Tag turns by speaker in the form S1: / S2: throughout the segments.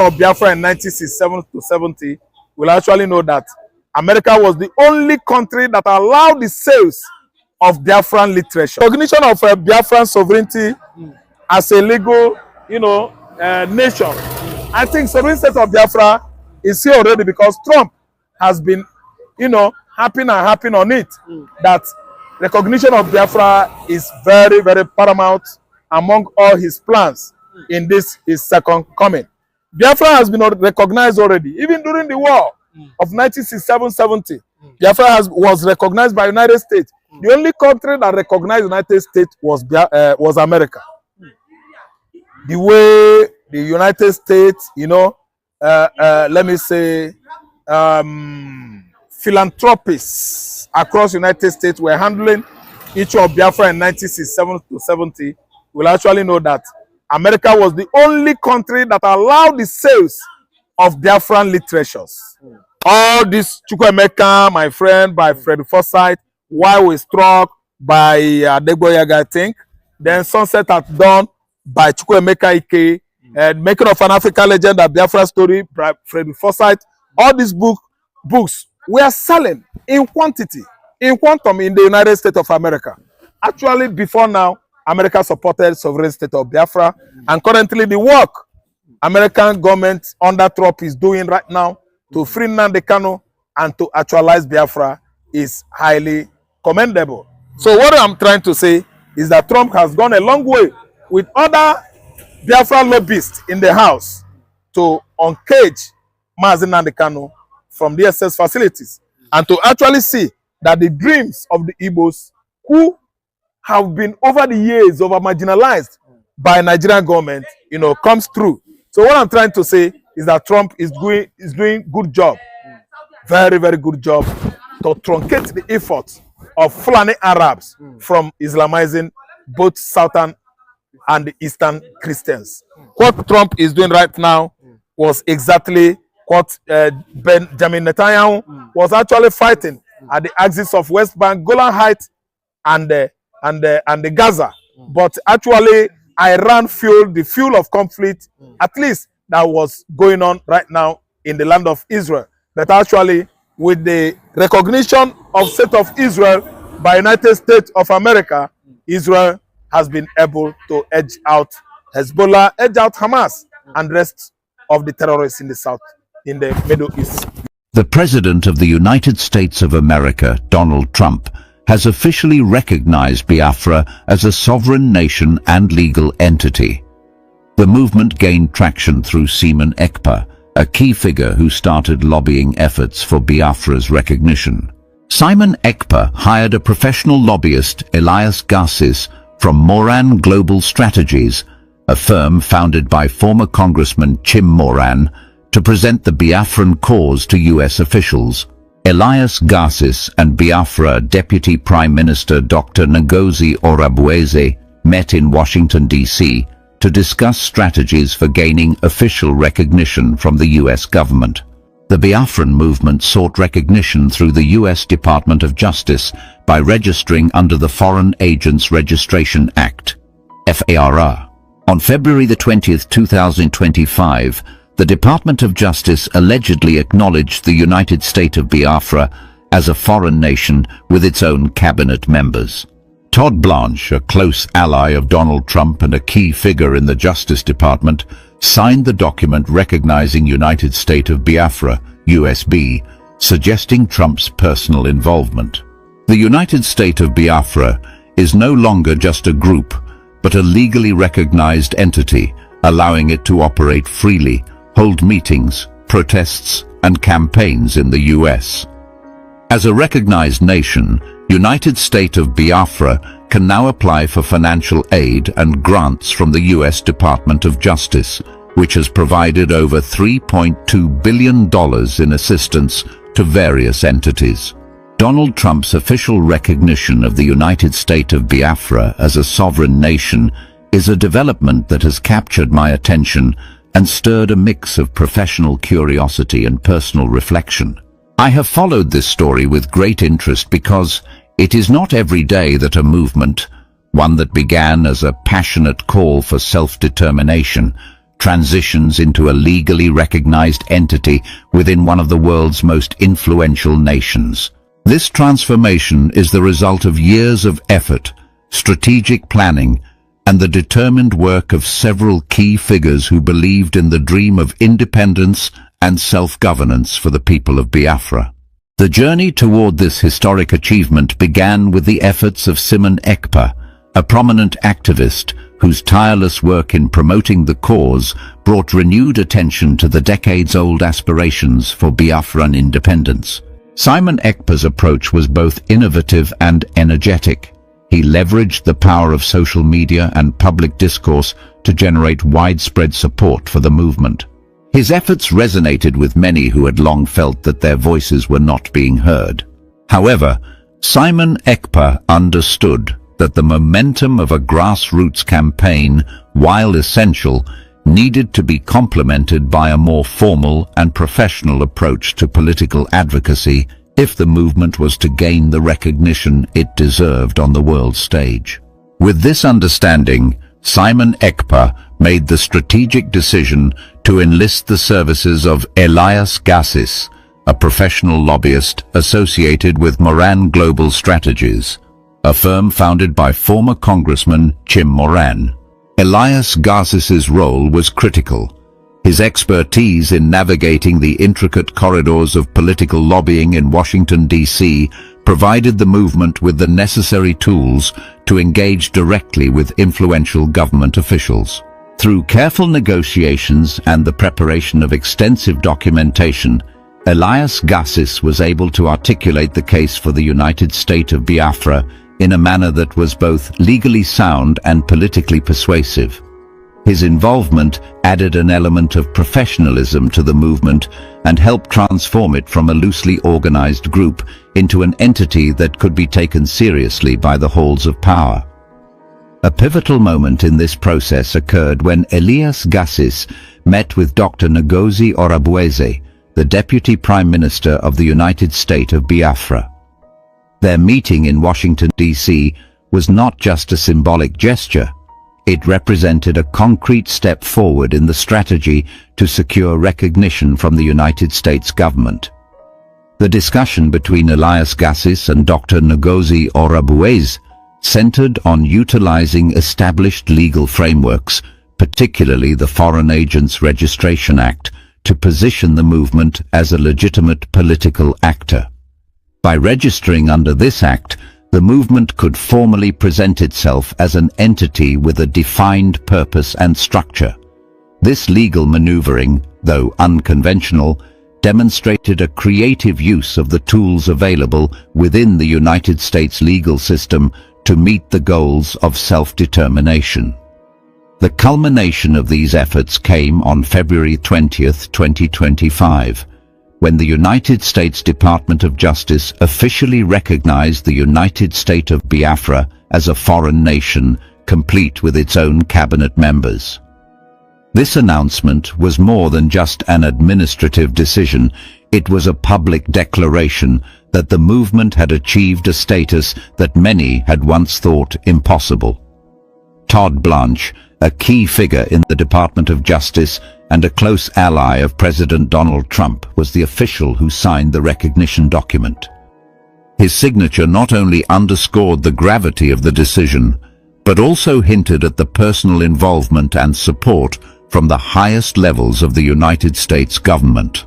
S1: of Biafra in 1967 to 70 will actually know that America was the only country that allowed the sales of Biafran literature. Recognition of Biafran sovereignty as a legal, nation. I think sovereign state of Biafra is here already because Trump has been, harping on it that recognition of Biafra is very, very paramount among all his plans in this his second coming. Biafra has been recognized already, even during the war of 1967-70. Biafra was recognized by United States. The only country that recognized United States was America. The way the United States, let me say, philanthropists across United States were handling issue of Biafra in 1967 to 70 will actually know that America was the only country that allowed the sales of Biafran literatures. All this Chukwuemeka, my friend, by Fred Forsyth, Why We Struck by Adegboyega, I think. Then Sunset at Dawn by Chukwuemeka Ike. And Making of an African Legend, a Biafra Story by Fred Forsyth. All these books were selling in quantity, in quantum in the United States of America. Actually, before now, America supported sovereign state of Biafra, and currently the work American government under Trump is doing right now to free nnamdikanu and to actualize Biafra is highly commendable. So what I'm trying to say is that Trump has gone a long way with other Biafra lobbyists in the House to uncage Mazi Nnamdikanu from the SS facilities and to actually see that the dreams of the Igbos who have been over the years marginalized by Nigerian government, comes through. So what I'm trying to say is that Trump is doing good job, very, very good job to truncate the efforts of Fulani Arabs from Islamizing both Southern and the Eastern Christians. What Trump is doing right now was exactly what Benjamin Netanyahu was actually fighting at the axis of West Bank, Golan Heights, and the Gaza. But actually, Iran fueled the fuel of conflict, at least that was going on right now in the land of Israel. But actually, with the recognition of state of Israel by United States of America, Israel has been able to edge out Hezbollah, edge out Hamas, and rest of the terrorists in the South, in the Middle East.
S2: The President of the United States of America, Donald Trump, has officially recognized Biafra as a sovereign nation and legal entity. The movement gained traction through Simon Kpai, a key figure who started lobbying efforts for Biafra's recognition. Simon Kpai hired a professional lobbyist, Elias Garces, from Moran Global Strategies, a firm founded by former Congressman Chim Moran, to present the Biafran cause to U.S. officials. Elias Garces and Biafra Deputy Prime Minister Dr. Ngozi Orabueze met in Washington, D.C. to discuss strategies for gaining official recognition from the U.S. government. The Biafran movement sought recognition through the U.S. Department of Justice by registering under the Foreign Agents Registration Act, FARA. On February 20, 2025, the Department of Justice allegedly acknowledged the United State of Biafra as a foreign nation with its own cabinet members. Todd Blanche, a close ally of Donald Trump and a key figure in the Justice Department, signed the document recognizing United State of Biafra, USB, suggesting Trump's personal involvement. The United State of Biafra is no longer just a group, but a legally recognized entity, allowing it to operate freely, hold meetings, protests, and campaigns in the U.S. As a recognized nation, United State of Biafra can now apply for financial aid and grants from the U.S. Department of Justice, which has provided over $3.2 billion in assistance to various entities. Donald Trump's official recognition of the United State of Biafra as a sovereign nation is a development that has captured my attention and stirred a mix of professional curiosity and personal reflection. I have followed this story with great interest because it is not every day that a movement, one that began as a passionate call for self-determination, transitions into a legally recognized entity within one of the world's most influential nations. This transformation is the result of years of effort, strategic planning, and the determined work of several key figures who believed in the dream of independence and self-governance for the people of Biafra. The journey toward this historic achievement began with the efforts of Simon Ekpa, a prominent activist whose tireless work in promoting the cause brought renewed attention to the decades-old aspirations for Biafran independence. Simon Ekpa's approach was both innovative and energetic. He leveraged the power of social media and public discourse to generate widespread support for the movement. His efforts resonated with many who had long felt that their voices were not being heard. However, Simon Ekpa understood that the momentum of a grassroots campaign, while essential, needed to be complemented by a more formal and professional approach to political advocacy if the movement was to gain the recognition it deserved on the world stage. With this understanding, Simon Ekpa made the strategic decision to enlist the services of Elias Gassis, a professional lobbyist associated with Moran Global Strategies, a firm founded by former Congressman Jim Moran. Elias Gassis's role was critical. His expertise in navigating the intricate corridors of political lobbying in Washington, D.C., provided the movement with the necessary tools to engage directly with influential government officials. Through careful negotiations and the preparation of extensive documentation, Elias Gassis was able to articulate the case for the United State of Biafra in a manner that was both legally sound and politically persuasive. His involvement added an element of professionalism to the movement and helped transform it from a loosely organized group into an entity that could be taken seriously by the halls of power. A pivotal moment in this process occurred when Elias Gassis met with Dr. Ngozi Orabueze, the Deputy Prime Minister of the United State of Biafra. Their meeting in Washington, D.C. was not just a symbolic gesture. It represented a concrete step forward in the strategy to secure recognition from the United States government. The discussion between Elias Gassis and Dr. Ngozi Orabueze centered on utilizing established legal frameworks, particularly the Foreign Agents Registration Act, to position the movement as a legitimate political actor. By registering under this act, the movement could formally present itself as an entity with a defined purpose and structure. This legal maneuvering, though unconventional, demonstrated a creative use of the tools available within the United States legal system to meet the goals of self-determination. The culmination of these efforts came on February 20, 2025, when the United States Department of Justice officially recognized the United State of Biafra as a foreign nation, complete with its own cabinet members. This announcement was more than just an administrative decision. It was a public declaration that the movement had achieved a status that many had once thought impossible. Todd Blanche, a key figure in the Department of Justice and a close ally of President Donald Trump, was the official who signed the recognition document. His signature not only underscored the gravity of the decision, but also hinted at the personal involvement and support from the highest levels of the United States government.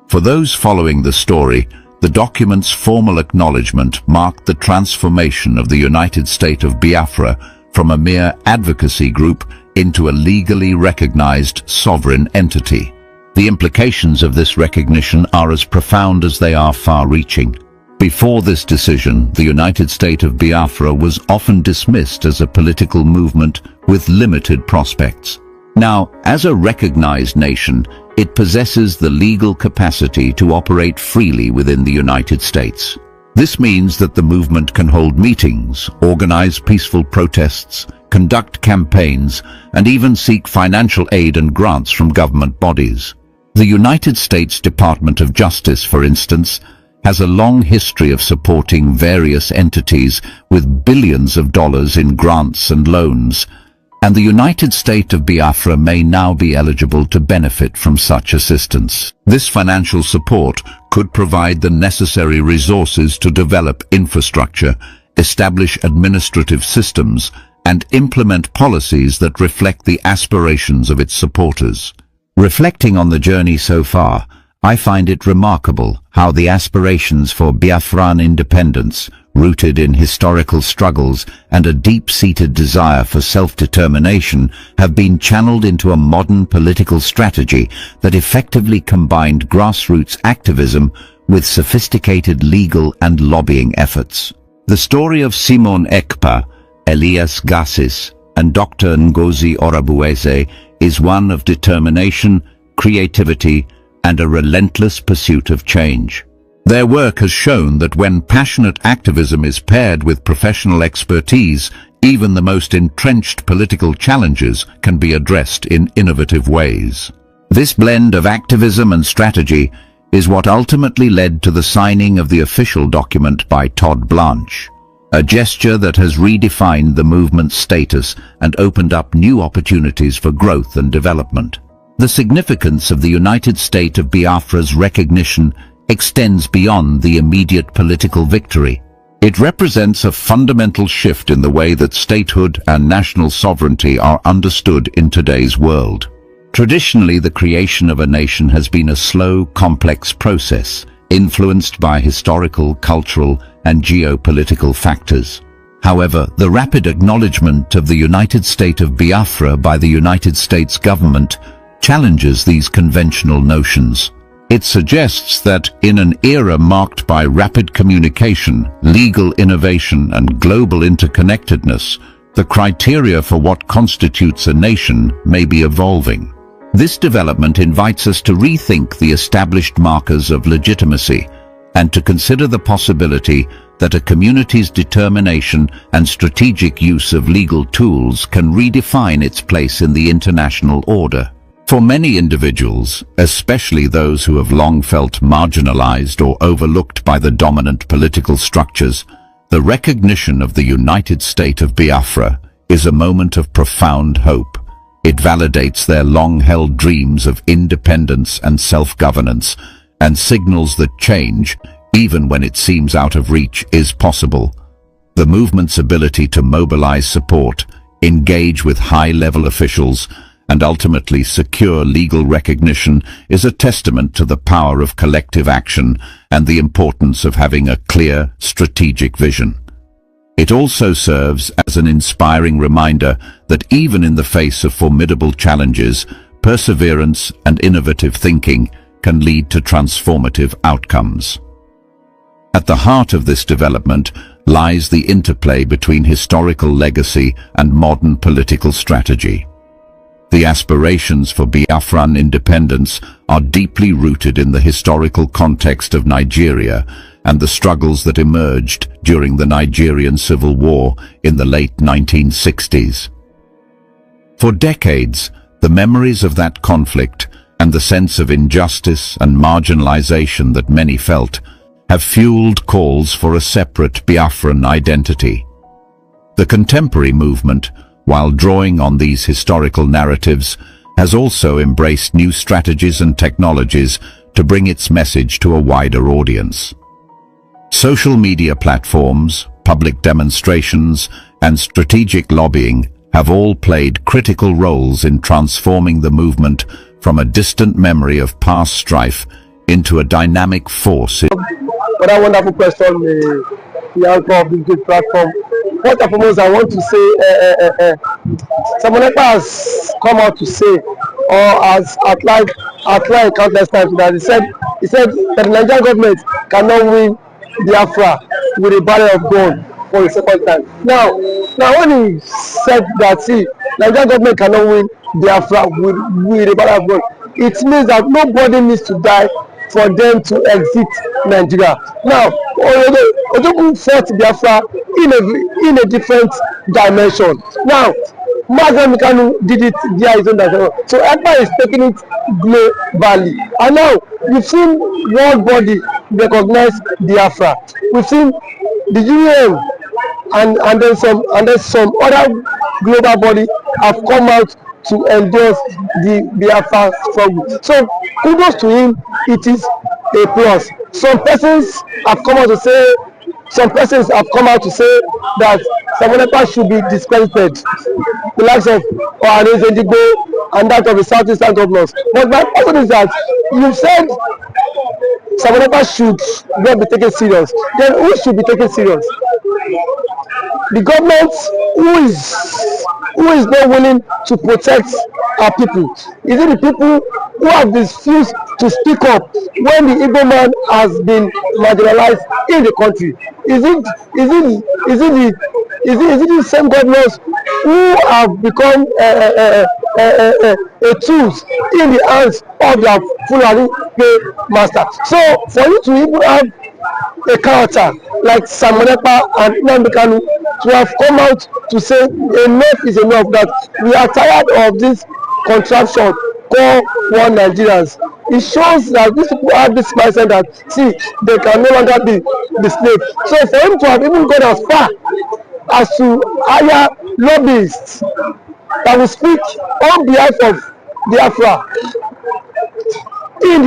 S2: For those following the story, the document's formal acknowledgement marked the transformation of the United State of Biafra from a mere advocacy group into a legally recognized sovereign entity. The implications of this recognition are as profound as they are far-reaching. Before this decision, the United State of Biafra was often dismissed as a political movement with limited prospects. Now, as a recognized nation, it possesses the legal capacity to operate freely within the United States. This means that the movement can hold meetings, organize peaceful protests, conduct campaigns, and even seek financial aid and grants from government bodies. The United States Department of Justice, for instance, has a long history of supporting various entities with billions of dollars in grants and loans. and the United State of Biafra may now be eligible to benefit from such assistance. This financial support could provide the necessary resources to develop infrastructure, establish administrative systems, and implement policies that reflect the aspirations of its supporters. Reflecting on the journey so far, I find it remarkable how the aspirations for Biafran independence, rooted in historical struggles and a deep-seated desire for self-determination, have been channeled into a modern political strategy that effectively combined grassroots activism with sophisticated legal and lobbying efforts. The story of Simon Ekpa, Elias Gassis, and Dr. Ngozi Orabueze is one of determination, creativity, and a relentless pursuit of change. Their work has shown that when passionate activism is paired with professional expertise, even the most entrenched political challenges can be addressed in innovative ways. This blend of activism and strategy is what ultimately led to the signing of the official document by Todd Blanche, a gesture that has redefined the movement's status and opened up new opportunities for growth and development. The significance of the United State of Biafra's recognition extends beyond the immediate political victory. It represents a fundamental shift in the way that statehood and national sovereignty are understood in today's world. Traditionally, the creation of a nation has been a slow, complex process, influenced by historical, cultural, and geopolitical factors. However, the rapid acknowledgement of the United State of Biafra by the United States government challenges these conventional notions. It suggests that in an era marked by rapid communication, legal innovation, and global interconnectedness, the criteria for what constitutes a nation may be evolving. This development invites us to rethink the established markers of legitimacy and to consider the possibility that a community's determination and strategic use of legal tools can redefine its place in the international order. For many individuals, especially those who have long felt marginalized or overlooked by the dominant political structures, the recognition of the United State of Biafra is a moment of profound hope. It validates their long-held dreams of independence and self-governance and signals that change, even when it seems out of reach, is possible. The movement's ability to mobilize support, engage with high-level officials, and ultimately secure legal recognition is a testament to the power of collective action and the importance of having a clear, strategic vision. It also serves as an inspiring reminder that even in the face of formidable challenges, perseverance and innovative thinking can lead to transformative outcomes. At the heart of this development lies the interplay between historical legacy and modern political strategy. The aspirations for Biafran independence are deeply rooted in the historical context of Nigeria and the struggles that emerged during the Nigerian Civil War in the late 1960s. For decades, the memories of that conflict and the sense of injustice and marginalization that many felt have fueled calls for a separate Biafran identity. The contemporary movement, while drawing on these historical narratives, has also embraced new strategies and technologies to bring its message to a wider audience. Social media platforms, public demonstrations, and strategic lobbying have all played critical roles in transforming the movement from a distant memory of past strife into a dynamic force.
S3: For that wonderful question, the anchor of this great platform. First and foremost, I want to say, someone has come out to say, or has outlined countless times that he said that the Nigerian government cannot win Biafra with a barrel of gold for a second time. Now when he said that, see, Nigerian government cannot win Biafra with a barrel of gold, it means that nobody needs to die for them to exit Nigeria. Now, Ojoku fought Biafra in a different dimension. Now, nnamdikanu did it via his own dimension. So Kpai is taking it globally. And now, we've seen world body recognize Biafra. We've seen the UN and then some other global body have come out to endorse the Biafra struggle. So kudos to him, it is a plus. Some persons have come out to say that Samonepa should be discredited, the likes of Igbo and that of the southeastern governors. But my question is that you said Samonepa should not be taken serious. Then who should be taken serious? The government who is not willing to protect our people? Is it the people who have refused to speak up when the Igbo man has been marginalized in the country? Is it the same governors who have become a tools in the hands of their Fulani master? So for you to even have a character like Samonepa and nnamdikanu to have come out to say enough is enough, that we are tired of this contraption called one Nigerians. It shows that these people have this mindset that see they can no longer be the slave. So for him to have even gone as far as to hire lobbyists that will speak on behalf of Biafra in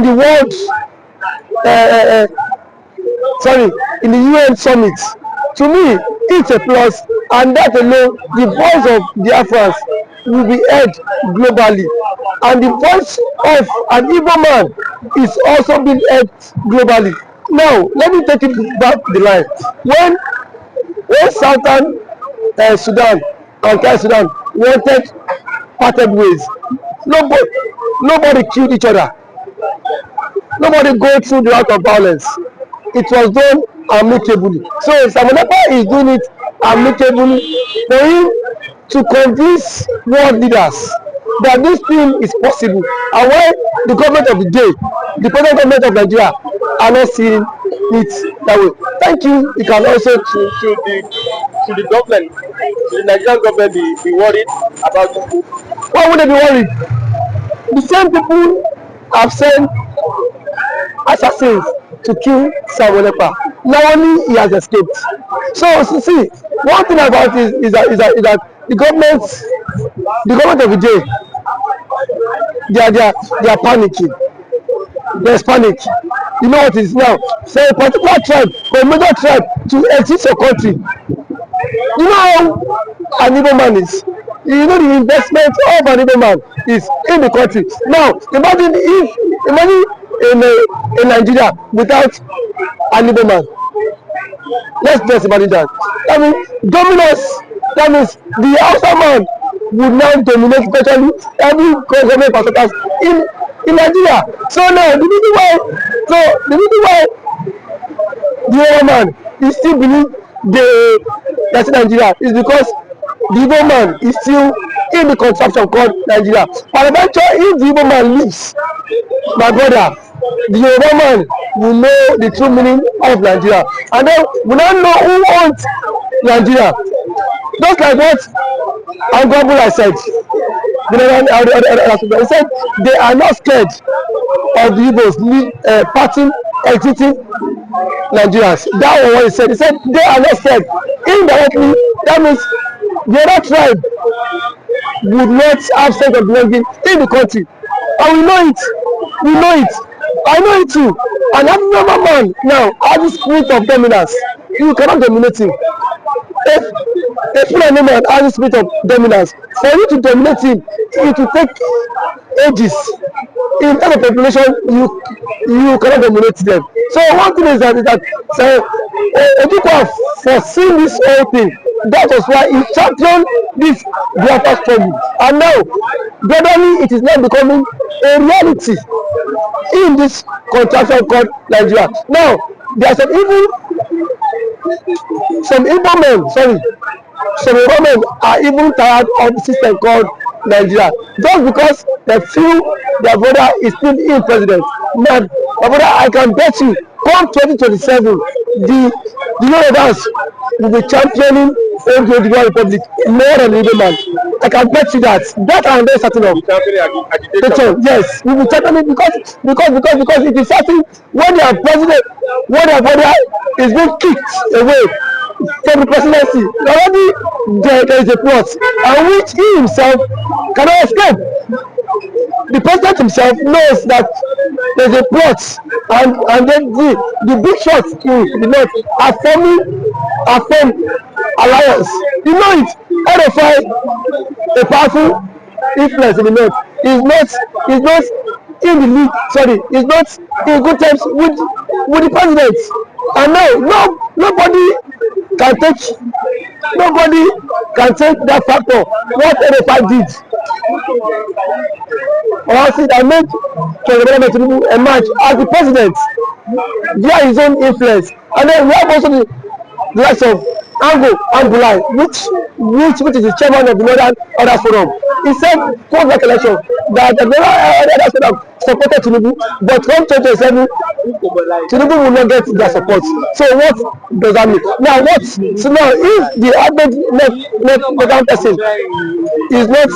S3: the world in the UN summit, to me it's a plus, and that alone the voice of Biafrans will be heard globally, and the voice of an Igbo man is also being heard globally. Now let me take it back the line. When Southern Sudan and South Sudan wanted parted ways, nobody killed each other. Nobody go through the route of violence. It was done amicably. So Samonepa is doing it amicably for him to convince world leaders that this thing is possible, and why the government of the day, the present government of Nigeria, are not seeing it that way. Thank you. You can also
S4: to the government, the Nigerian government be worried about this?
S3: Why would they be worried? The same people have sent assassins to kill Samonepa. Now only he has escaped. So see, one thing about it is that the government of the day, they are panicking. There's panic. You know what it is now? So a particular tribe or a major tribe to exit your country. You know how an Igbo man is. You know the investment of an Igbo man is in the country. Now imagine in Nigeria without an Igbo man. Let's just imagine that. I mean, that means the Hausa man would now dominate virtually every government parastatals in Nigeria. So now the reason why the Igbo man is still believe that's Nigeria is because the Igbo man is still in the contraption called Nigeria. But eventually, if the Igbo man leaves, my brother, the Yoruba man will know the true meaning of Nigeria, and then we don't know who owns Nigeria. Just like what Angobula said, he said they are not scared of the Igbos parting, exiting Nigerians. That was what he said. He said they are not scared. Indirectly, that means the other tribe would not have sense of belonging in the country, and we know it. I know it too. And African man now has the spirit of dominance. You cannot dominate him. If Fulani man has the spirit of dominance, for you to dominate him, it will take ages. In terms of population, you cannot dominate them. So one thing is that Ojukwu have foreseen this whole thing. That was why he championed this Biafra struggle. And now, gradually, it is now becoming a reality in this contraction called Nigeria. Now, there are some Igbo men are even tired of the system called Nigeria, just because they feel their brother is still in president. Man, my brother, I can bet you, come 2027, the Yorubas will be championing the Republic more than the Igbo man. I can bet you that. That I am very certain of. Yes, we will championing because it is certain when their president, when their brother is being kicked away for the presidency. Already there is a plot, and which he himself cannot escape. The president himself knows that there's a plot, and then the big shots in the north are formed alliance. You know it. RFI, a powerful influence in the north, is not in the league. Sorry, is not in good terms with the president. And now nobody can take that factor. What RFI did. Honestly, I made President Tinubu emerge as the president via his own influence, and then we have also the likes of Angulai, which is the chairman of the Northern Order Forum. He said post that election that the Northern Order Forum supported Tinubu, but come 2027, Tinubu will not get their support. So what does that mean? Now if the average left person is not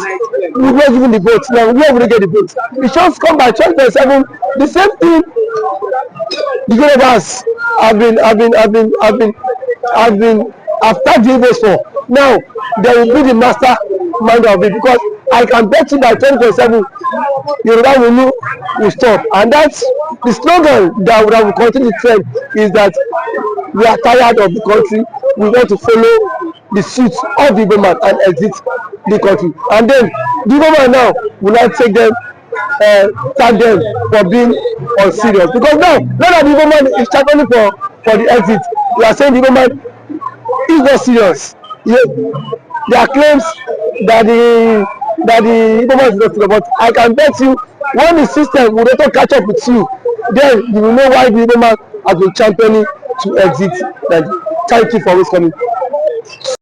S3: giving the vote, now where will they get the vote? It just come by 2027. The same thing the universe have tagged the Igbos for. Now they will be the master mind of it, because I can bet you by 2027 Yoruba will stop, and that's the slogan that will continue to trend, is that we are tired of the country, we want to follow the suit of the Igbo man and exit the country. And then the Igbo man now will not take them, tag them for being unserious, because now that the Igbo man is championing for the exit, we are saying the Igbo man is not serious. There are claims that the Igbo man is not serious, but I can bet you when the system will not catch up with you, then you will know why the Igbo man has been championing to exit. Thank you for always coming.